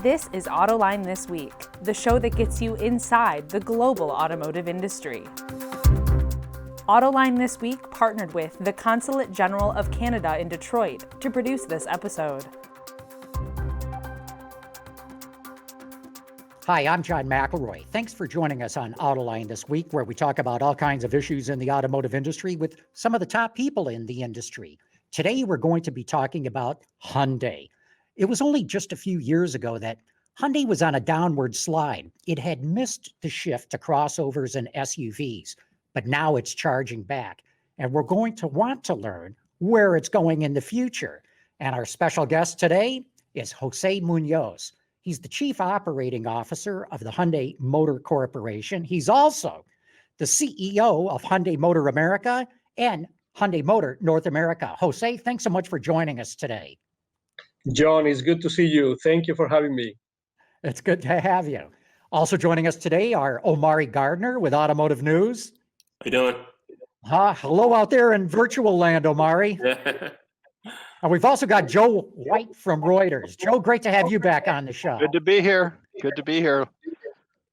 This is Autoline This Week, the show that gets you inside the global automotive industry. Autoline This Week partnered with the Consulate General of Canada in Detroit to produce this episode. Hi, I'm John McElroy. Thanks for joining us on Autoline This Week, where we talk about all kinds of issues in the automotive industry with some of the top people in the industry. Today, we're going to be talking about Hyundai. It was only just a few years ago that Hyundai was on a downward slide. It had missed the shift to crossovers and SUVs, but now it's charging back. And we're going to want to learn where it's going in the future. And our special guest today is José Muñoz. He's the Chief Operating Officer of the Hyundai Motor Corporation. He's also the CEO of Hyundai Motor America and Hyundai Motor North America. José, thanks so much for joining us today. John, it's good to see you. Thank you for having me. It's good to have you. Also joining us today are Omari Gardner with Automotive News. How you doing? Hello out there in virtual land, Omari. And we've also got Joe White from Reuters. Joe, great to have you back on the show. Good to be here. Good to be here.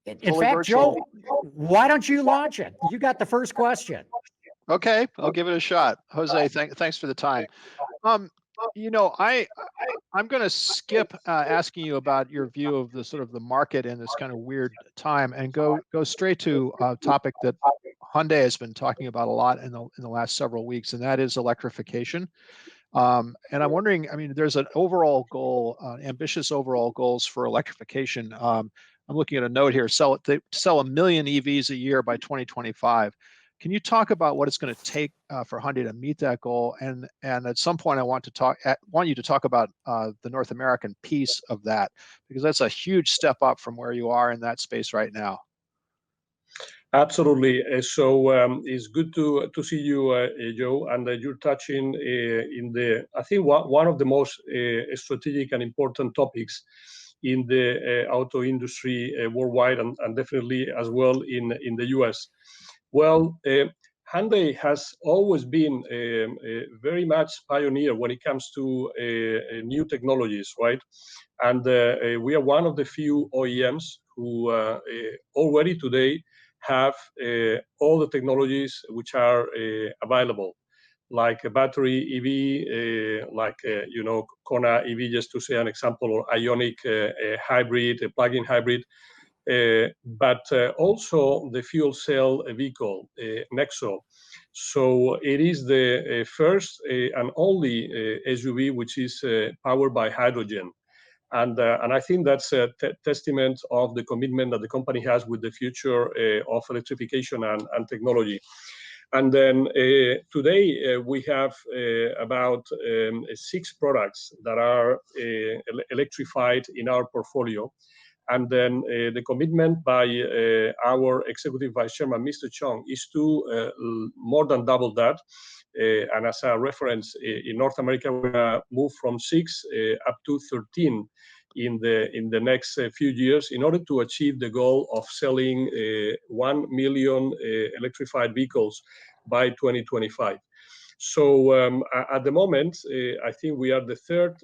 In fact, virtual. Joe, why don't you launch it? You got the first question. Okay, I'll give it a shot. Jose, thanks for the time. I'm going to skip asking you about your view of the sort of the market in this kind of weird time and go straight to a topic that Hyundai has been talking about a lot in the last several weeks, and that is electrification. And I'm wondering, I mean, there's an overall goal, ambitious overall goals for electrification. I'm looking at a note here: sell 1 million EVs a year by 2025. Can you talk about what it's going to take for Hyundai to meet that goal? And at some point, I want you to talk about the North American piece of that, because that's a huge step up from where you are in that space right now. Absolutely. So it's good to see you, Joe, and you're touching I think one of the most strategic and important topics in the auto industry worldwide, and definitely as well in the US. Well, Hyundai has always been very much pioneer when it comes to new technologies, right? And we are one of the few OEMs who already today have all the technologies which are available, like a battery EV, Kona EV, just to say an example, or Ioniq hybrid, a plug-in hybrid. But also the fuel cell vehicle, Nexo. So it is the first and only SUV which is powered by hydrogen. And I think that's a testament of the commitment that the company has with the future of electrification and technology. And then today we have about 6 products that are electrified in our portfolio. And then the commitment by our Executive Vice Chairman, Mr. Chung, is to more than double that. And as a reference, in North America, we're going to move from 6 up to 13 in the next few years in order to achieve the goal of selling 1 million electrified vehicles by 2025. So at the moment, I think we are the third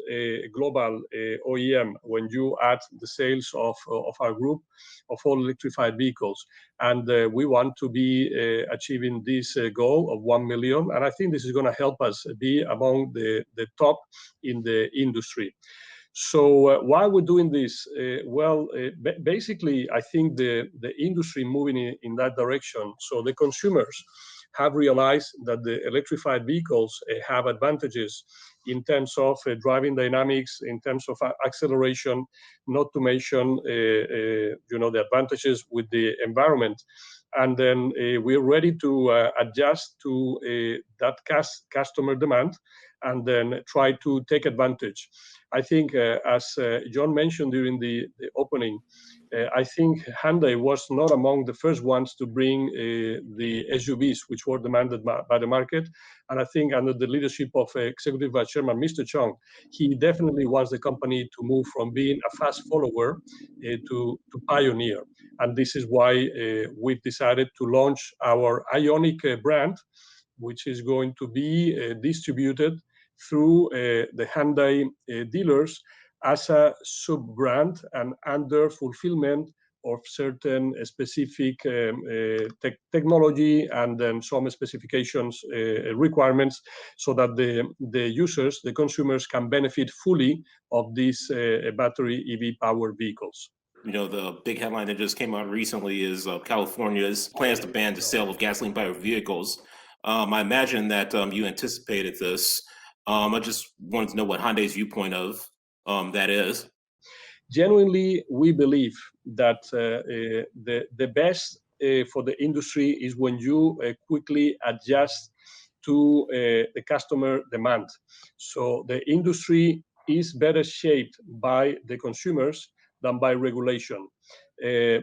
global OEM when you add the sales of our group of all electrified vehicles. And we want to be achieving this goal of 1 million. And I think this is going to help us be among the top in the industry. So why we're doing this? Basically, I think the industry moving in that direction. So the consumers have realized that the electrified vehicles have advantages in terms of driving dynamics, in terms of acceleration, not to mention the advantages with the environment. And then we're ready to adjust to that customer demand and then try to take advantage. I think, as John mentioned during the opening, I think Hyundai was not among the first ones to bring the SUVs, which were demanded by the market. And I think under the leadership of Executive Vice Chairman Mr. Chung, he definitely wants the company to move from being a fast follower to pioneer. And this is why we've decided to launch our Ioniq brand, which is going to be distributed through the Hyundai dealers as a sub-brand and under fulfillment of certain specific technology and then some specifications requirements, so that the users, the consumers, can benefit fully of these battery EV powered vehicles. You know, the big headline that just came out recently is California's plans to ban the sale of gasoline-powered vehicles. I imagine that you anticipated this. I just wanted to know what Hyundai's viewpoint of that is. Genuinely, we believe that the best for the industry is when you quickly adjust to the customer demand. So the industry is better shaped by the consumers than by regulation.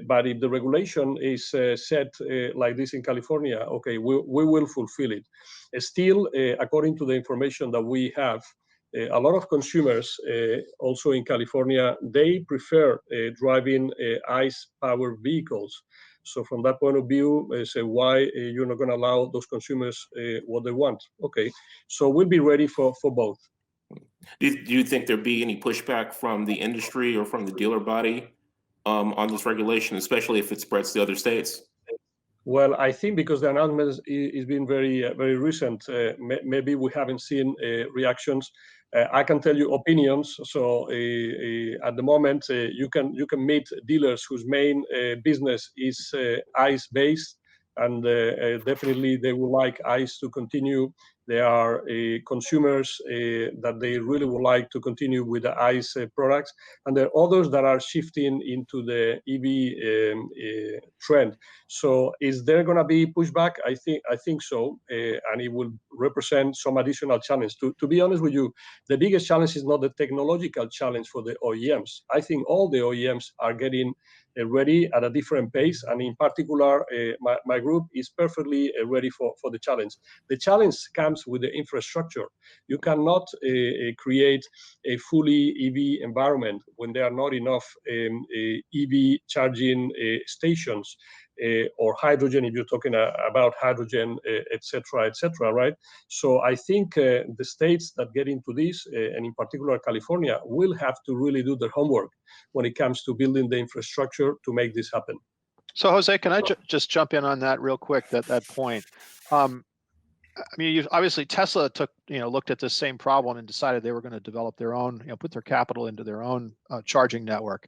But if the regulation is set like this in California, okay, we will fulfill it. Still, according to the information that we have, a lot of consumers, also in California, they prefer driving ICE-powered vehicles. So from that point of view, say why you're not going to allow those consumers what they want? Okay, so we'll be ready for both. Do you think there'd be any pushback from the industry or from the dealer body on this regulation, especially if it spreads to other states? Well, I think because the announcement is being very recent, maybe we haven't seen reactions. I can tell you opinions. So at the moment, you can meet dealers whose main business is ICE based, and definitely they would like ICE to continue. There are consumers that they really would like to continue with the ICE products, and there are others that are shifting into the EV trend. So is there going to be pushback? I think so, and it will represent some additional challenge. To be honest with you, the biggest challenge is not the technological challenge for the OEMs. I think all the OEMs are getting ready at a different pace, and in particular, my group is perfectly ready for the challenge. The challenge comes with the infrastructure. You cannot create a fully EV environment when there are not enough EV charging stations. Or hydrogen, if you're talking about hydrogen, et cetera, right? So I think the states that get into this, and in particular California, will have to really do their homework when it comes to building the infrastructure to make this happen. So Jose, can I just jump in on that real quick, that point? I mean, obviously Tesla looked at this same problem and decided they were going to develop their own, put their capital into their own charging network.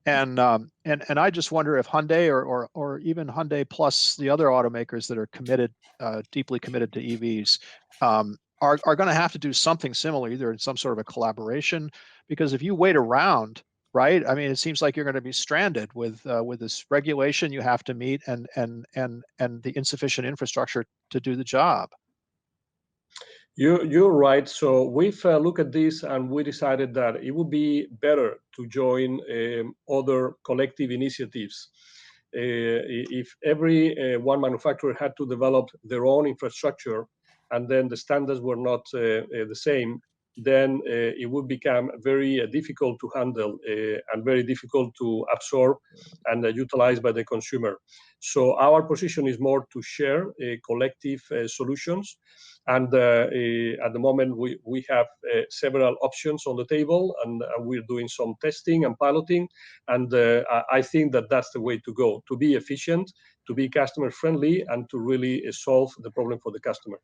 And I just wonder if Hyundai or even Hyundai plus the other automakers that are committed, deeply committed to EVs, are going to have to do something similar, either in some sort of a collaboration. Because if you wait around, right? I mean, it seems like you're going to be stranded with this regulation you have to meet and the insufficient infrastructure to do the job. You're right. So we've looked at this and we decided that it would be better to join other collective initiatives. If every one manufacturer had to develop their own infrastructure and then the standards were not the same, then it would become very difficult to handle and very difficult to absorb and utilize by the consumer. So our position is more to share collective solutions. And at the moment, we have several options on the table, and we're doing some testing and piloting. And I think that that's the way to go, to be efficient, to be customer friendly, and to really solve the problem for the customer.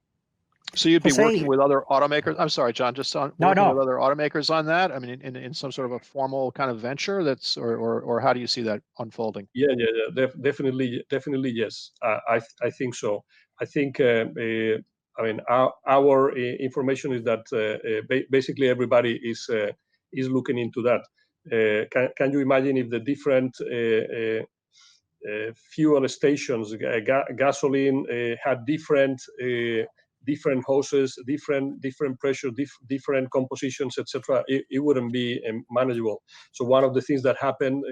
So you'd be working with other automakers. I'm sorry, John, just on working with other automakers on that. I mean, in some sort of a formal kind of venture. That's or how do you see that unfolding? Yeah, definitely, yes. I think so. I think. I mean, our information is that basically everybody is looking into that. Can you imagine if the different fuel stations, gasoline had different hoses, different pressure, different compositions, etc. It wouldn't be manageable. So one of the things that happened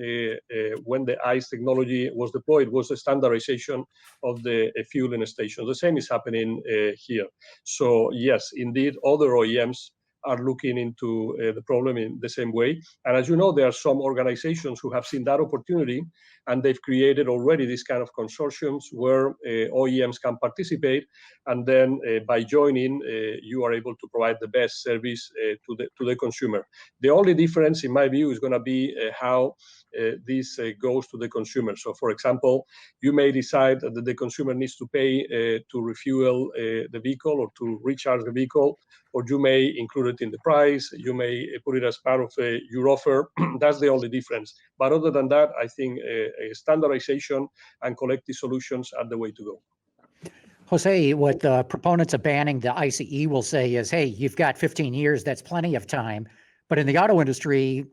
when the ICE technology was deployed was the standardization of the fueling stations. The same is happening here. So yes, indeed, other OEMs are looking into the problem in the same way. And as you know, there are some organizations who have seen that opportunity, and they've created already this kind of consortiums where OEMs can participate, and then by joining, you are able to provide the best service to the consumer. The only difference, in my view, is going to be how this goes to the consumer. So, for example, you may decide that the consumer needs to pay to refuel the vehicle or to recharge the vehicle, or you may include it in the price. You may put it as part of your offer. That's the only difference. But other than that, I think standardization and collective solutions are the way to go. Jose, what the proponents of banning the ICE will say is, hey, you've got 15 years, that's plenty of time. But in the auto industry,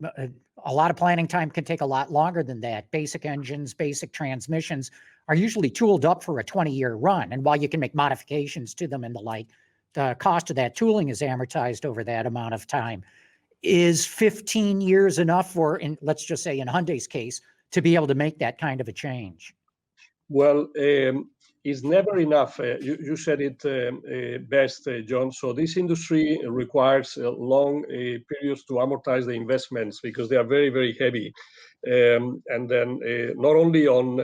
a lot of planning time can take a lot longer than that. Basic engines, basic transmissions are usually tooled up for a 20-year run. And while you can make modifications to them and the like, the cost of that tooling is amortized over that amount of time. Is 15 years enough for, let's just say in Hyundai's case, to be able to make that kind of a change? Well, it's never enough. You said it best, John. So this industry requires long periods to amortize the investments because they are very, very heavy. And then not only on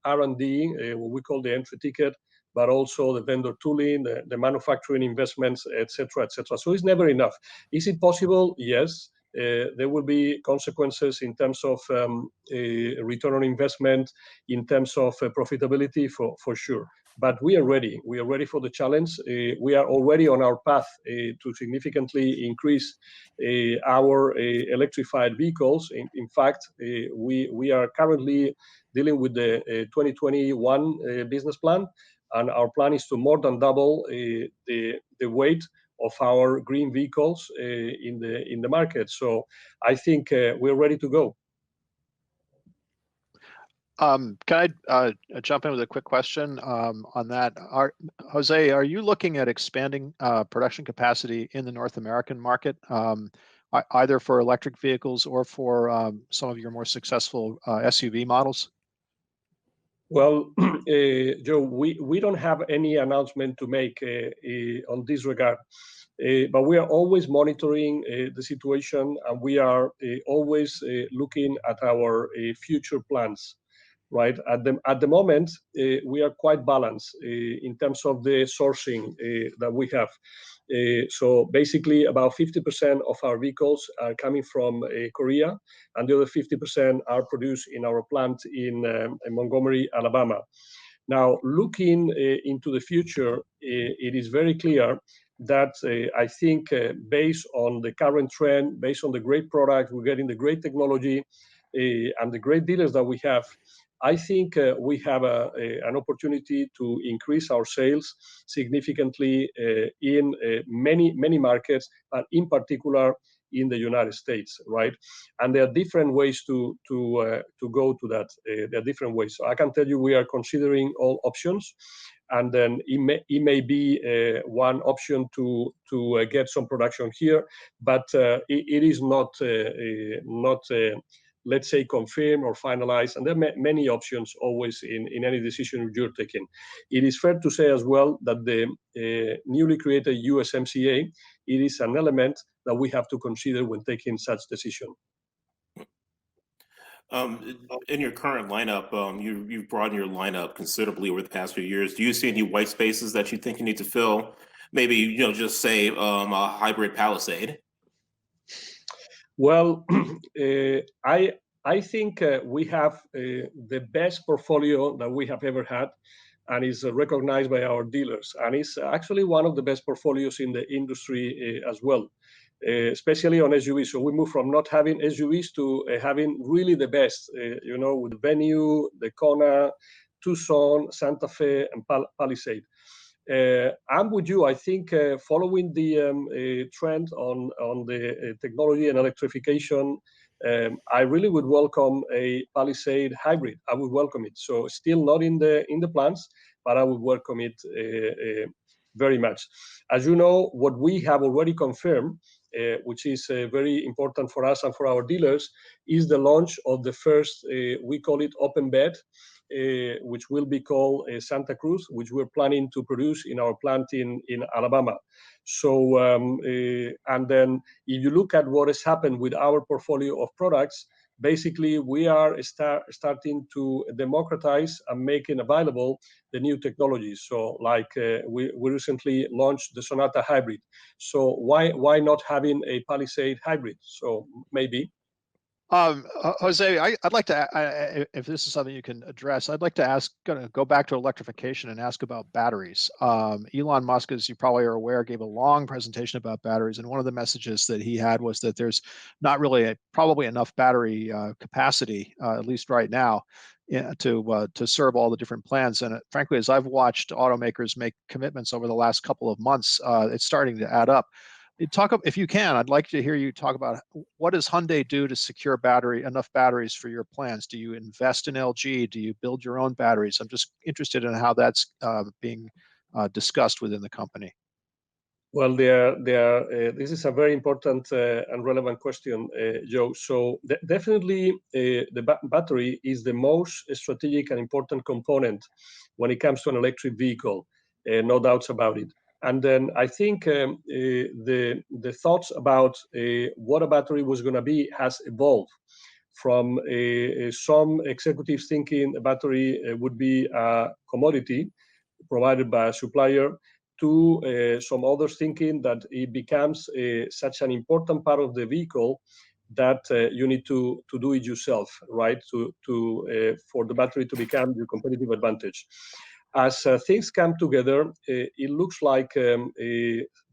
R&D, what we call the entry ticket, but also the vendor tooling, the manufacturing investments, et cetera, et cetera. So it's never enough. Is it possible? Yes. There will be consequences in terms of return on investment, in terms of profitability, for sure. But we are ready. We are ready for the challenge. We are already on our path to significantly increase our electrified vehicles. In fact, we are currently dealing with the 2021 business plan, and our plan is to more than double the weight of our green vehicles in the market. So I think we're ready to go. Can I jump in with a quick question on that? Jose, are you looking at expanding production capacity in the North American market, either for electric vehicles or for some of your more successful SUV models? Well, Joe, we don't have any announcement to make on this regard, but we are always monitoring the situation, and we are always looking at our future plans. Right at the moment, we are quite balanced in terms of the sourcing that we have. So basically, about 50% of our vehicles are coming from Korea, and the other 50% are produced in our plant in Montgomery, Alabama. Now, looking into the future, it is very clear that I think based on the current trend, based on the great product, we're getting the great technology and the great dealers that we have, I think we have an opportunity to increase our sales significantly in many markets, and in particular in the United States, right? And there are different ways to go to that. There are different ways. So I can tell you we are considering all options, and then it may be one option to get some production here, but it is not let's say, confirm or finalize. And there are many options always in any decision you're taking. It is fair to say as well that the newly created USMCA, it is an element that we have to consider when taking such decision. In your current lineup, you've broadened your lineup considerably over the past few years. Do you see any white spaces that you think you need to fill? Maybe, just say a hybrid Palisade. Well, I think we have the best portfolio that we have ever had, and is recognized by our dealers. And it's actually one of the best portfolios in the industry as well, especially on SUVs. So we move from not having SUVs to having really the best, with Venue, the Kona, Tucson, Santa Fe, and Palisade. I'm with you. I think following the trend on the technology and electrification, I really would welcome a Palisade hybrid. I would welcome it. So still not in the plans, but I would welcome it very much. As you know, what we have already confirmed, which is very important for us and for our dealers, is the launch of the first, we call it open bed, which will be called Santa Cruz, which we're planning to produce in our plant in Alabama. So, and then if you look at what has happened with our portfolio of products, basically we are starting to democratize and making available the new technologies. So like we recently launched the Sonata Hybrid. So why not having a Palisade Hybrid? So maybe. Jose, I'd like to, if this is something you can address, I'd like to ask, go back to electrification and ask about batteries. Elon Musk, as you probably are aware, gave a long presentation about batteries, and one of the messages that he had was that there's not really probably enough battery capacity, at least right now, to serve all the different plans. And frankly, as I've watched automakers make commitments over the last couple of months, it's starting to add up. If you can, I'd like to hear you talk about what does Hyundai do to secure enough batteries for your plans? Do you invest in LG? Do you build your own batteries? I'm just interested in how that's being discussed within the company. Well, this is a very important and relevant question, Joe. So definitely the battery is the most strategic and important component when it comes to an electric vehicle, no doubts about it. And then I think the thoughts about what a battery was going to be has evolved from some executives thinking a battery would be a commodity provided by a supplier to some others thinking that it becomes such an important part of the vehicle that you need to do it yourself, right? For the battery to become your competitive advantage. As things come together, it looks like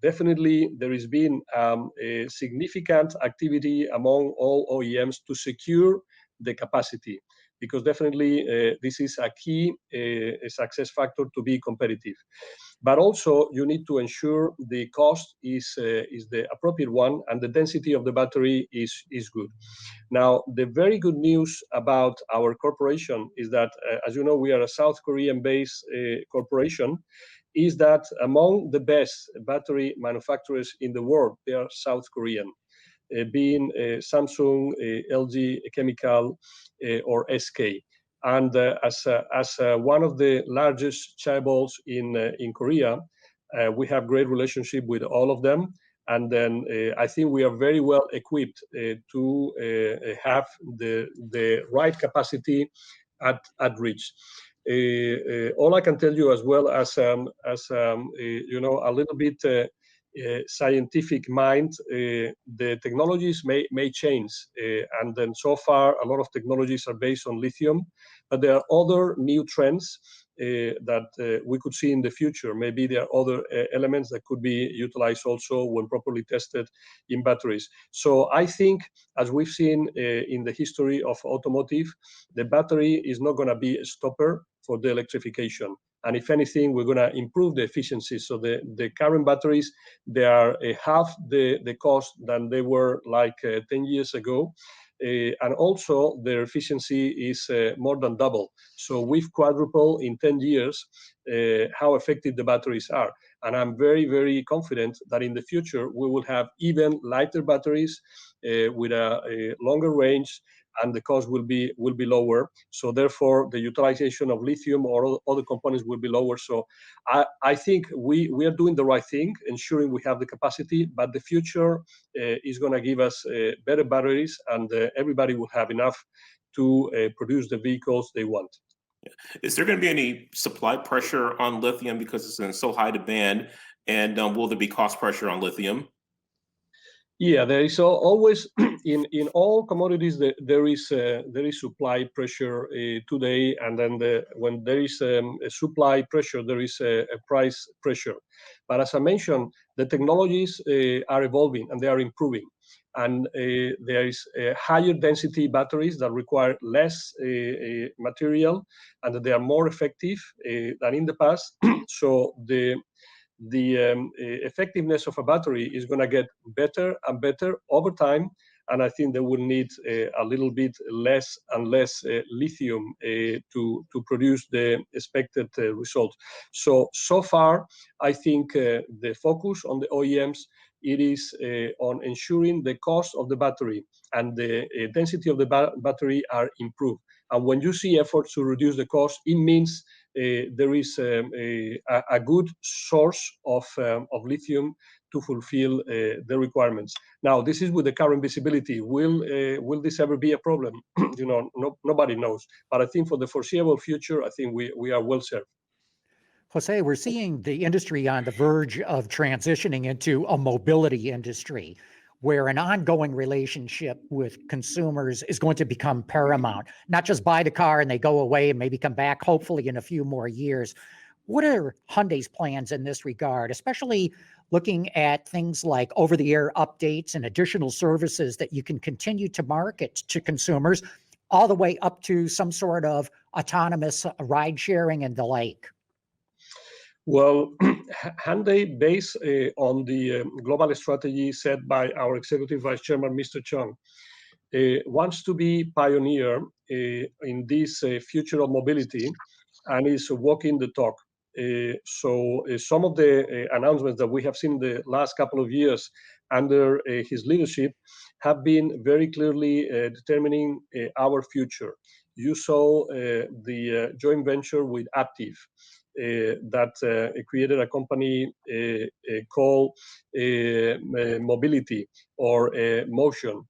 definitely there has been a significant activity among all OEMs to secure the capacity, because definitely this is a key success factor to be competitive. But also you need to ensure the cost is the appropriate one and the density of the battery is good. Now, the very good news about our corporation is that, as you know, we are a South Korean-based corporation, is that among the best battery manufacturers in the world, they are South Korean, being Samsung, LG Chemical, or SK. And as one of the largest chaebols in Korea, we have great relationship with all of them. And then I think we are very well equipped to have the right capacity at reach. All I can tell you, as well as you know, a little bit scientific mind, the technologies may change, and then so far a lot of technologies are based on lithium, but there are other new trends that we could see in the future. Maybe there are other elements that could be utilized also when properly tested in batteries. So I think, as we've seen in the history of automotive, the battery is not going to be a stopper for the electrification. And if anything, we're going to improve the efficiency. So the current batteries, they are half the cost than they were like 10 years ago. And also their efficiency is more than double. So we've quadrupled in 10 years how effective the batteries are. And I'm very, very confident that in the future, we will have even lighter batteries with a longer range, and the cost will be lower. So therefore, the utilization of lithium or other components will be lower. So I think we are doing the right thing, ensuring we have the capacity, but the future is going to give us better batteries, and everybody will have enough to produce the vehicles they want. Is there going to be any supply pressure on lithium because it's in so high demand? And will there be cost pressure on lithium? Yeah, there is always in all commodities there is supply pressure today, and then when there is a supply pressure, there is a price pressure. But as I mentioned, the technologies are evolving and they are improving, and there is higher density batteries that require less material, and they are more effective than in the past. So the effectiveness of a battery is going to get better and better over time, and I think they will need a little bit less and less lithium to produce the expected result. So far, I think the focus on the OEMs it is on ensuring the cost of the battery and the density of the battery are improved. And when you see efforts to reduce the cost, it means there is a good source of lithium to fulfill the requirements. Now, this is with the current visibility. Will this ever be a problem? Nobody knows. But I think for the foreseeable future, I think we are well served. Jose, we're seeing the industry on the verge of transitioning into a mobility industry where an ongoing relationship with consumers is going to become paramount. Not just buy the car and they go away and maybe come back, hopefully in a few more years. What are Hyundai's plans in this regard, especially looking at things like over-the-air updates and additional services that you can continue to market to consumers, all the way up to some sort of autonomous ride sharing and the like? Well, Hyundai, based on the global strategy set by our Executive Vice Chairman, Mr. Chung, wants to be pioneer in this future of mobility and is walking the talk. So some of the announcements that we have seen the last couple of years under his leadership have been very clearly determining our future. You saw the joint venture with Aptiv. That created a company called Mobility or Motion.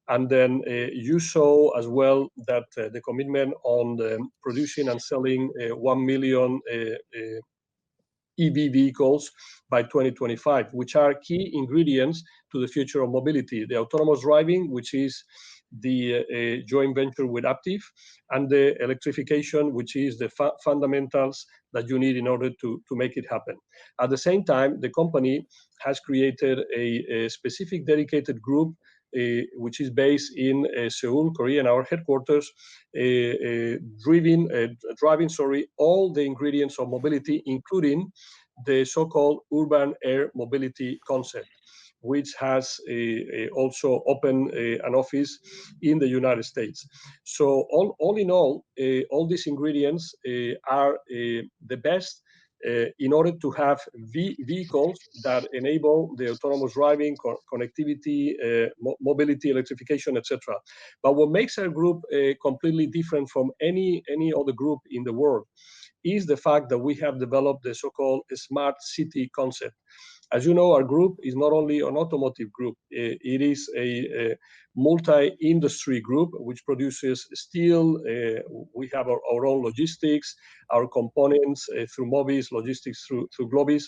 And then you saw as well that the commitment on producing and selling 1 million EV vehicles by 2025, which are key ingredients to the future of mobility. The autonomous driving, which is the joint venture with Aptiv, and the electrification, which is the fundamentals that you need in order to make it happen. At the same time, the company has created a specific dedicated group which is based in Seoul, Korea, in our headquarters, driving all the ingredients of mobility, including the so-called urban air mobility concept, which has also opened an office in the United States. So all in all these ingredients are the best in order to have vehicles that enable the autonomous driving, connectivity, mobility, electrification, etc. But what makes our group completely different from any other group in the world is the fact that we have developed the so-called smart city concept. As you know, our group is not only an automotive group, it is a multi-industry group which produces steel. We have our own logistics, our components through Mobis, logistics through Globis,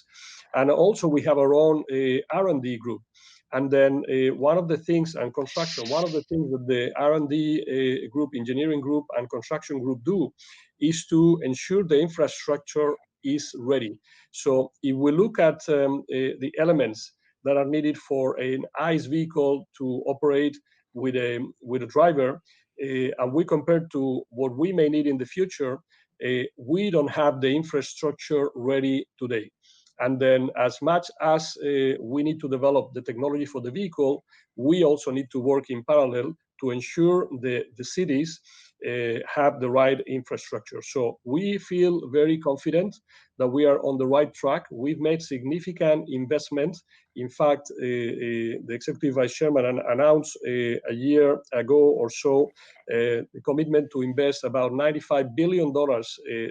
and also we have our own R&D group. And then one of the things, and construction, one of the things that the R&D group, engineering group, and construction group do is to ensure the infrastructure is ready. So if we look at the elements that are needed for an ICE vehicle to operate with a driver, and we compare to what we may need in the future, we don't have the infrastructure ready today. And then as much as we need to develop the technology for the vehicle, we also need to work in parallel to ensure the cities have the right infrastructure. So we feel very confident that we are on the right track. We've made significant investments. In fact, the Executive Vice Chairman announced a year ago or so the commitment to invest about $95 billion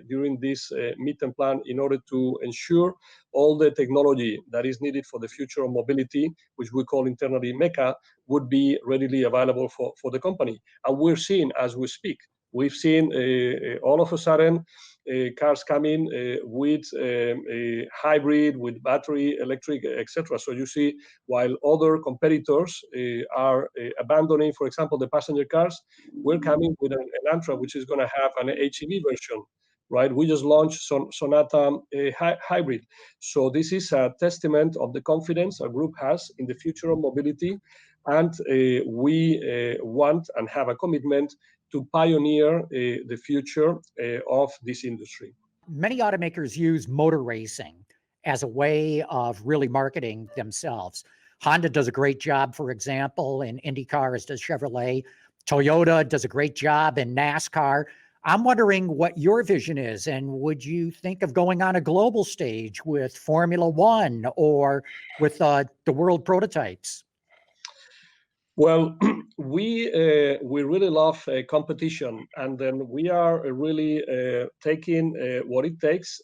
during this midterm plan in order to ensure all the technology that is needed for the future of mobility, which we call internally MECA, would be readily available for the company. And we're seeing, as we speak, we've seen all of a sudden cars coming with a hybrid, with battery, electric, etc. So you see, while other competitors are abandoning, for example, the passenger cars, we're coming with an Elantra, which is going to have an HEV version. Right, we just launched Sonata Hybrid. So this is a testament of the confidence our group has in the future of mobility, and we want and have a commitment to pioneer the future of this industry. Many automakers use motor racing as a way of really marketing themselves. Honda does a great job, for example, in IndyCar, as does Chevrolet. Toyota does a great job in NASCAR. I'm wondering what your vision is, and would you think of going on a global stage with Formula One or with the world prototypes? Well, we really love competition, and then we are really taking what it takes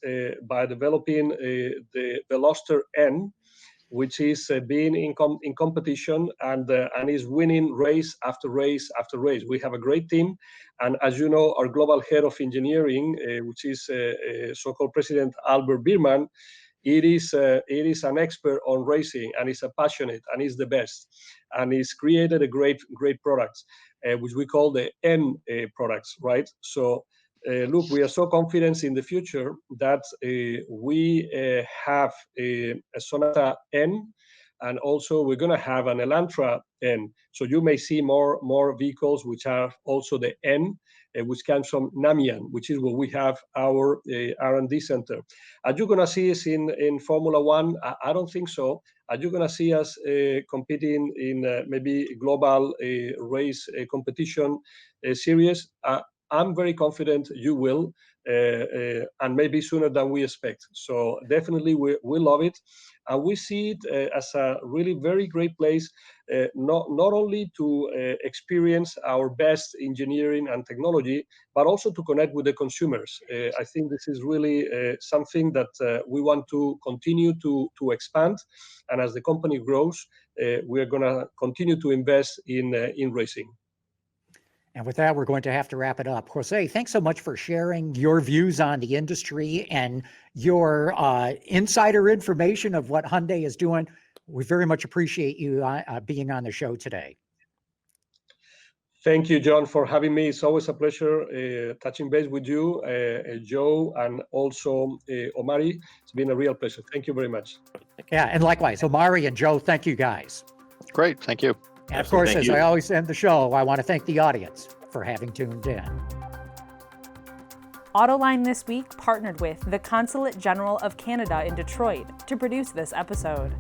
by developing the Veloster N, which is being in competition and is winning race after race after race. We have a great team, and as you know, our global head of engineering, which is so-called President Albert Biermann, it is an expert on racing, and he's a passionate, and he's the best, and he's created a great products, which we call the N products, right? So look, we are so confident in the future that we have a Sonata N, and also we're going to have an Elantra N. So you may see more vehicles which are also the N, which comes from Namian, which is where we have our R&D center. Are you going to see us in Formula One? I don't think so. Are you going to see us competing in maybe global race competition series? I'm very confident you will, and maybe sooner than we expect. So definitely we love it. And we see it as a really very great place, not only to experience our best engineering and technology, but also to connect with the consumers. I think this is really something that we want to continue to expand. And as the company grows, we are going to continue to invest in racing. And with that, we're going to have to wrap it up. José, thanks so much for sharing your views on the industry and your insider information of what Hyundai is doing. We very much appreciate you being on the show today. Thank you, John, for having me. It's always a pleasure touching base with you, Joe, and also Omari. It's been a real pleasure. Thank you very much. Yeah, and likewise, Omari and Joe, thank you guys. Great, thank you. And of course, as I always end the show, I want to thank the audience for having tuned in. Autoline This Week partnered with the Consulate General of Canada in Detroit to produce this episode.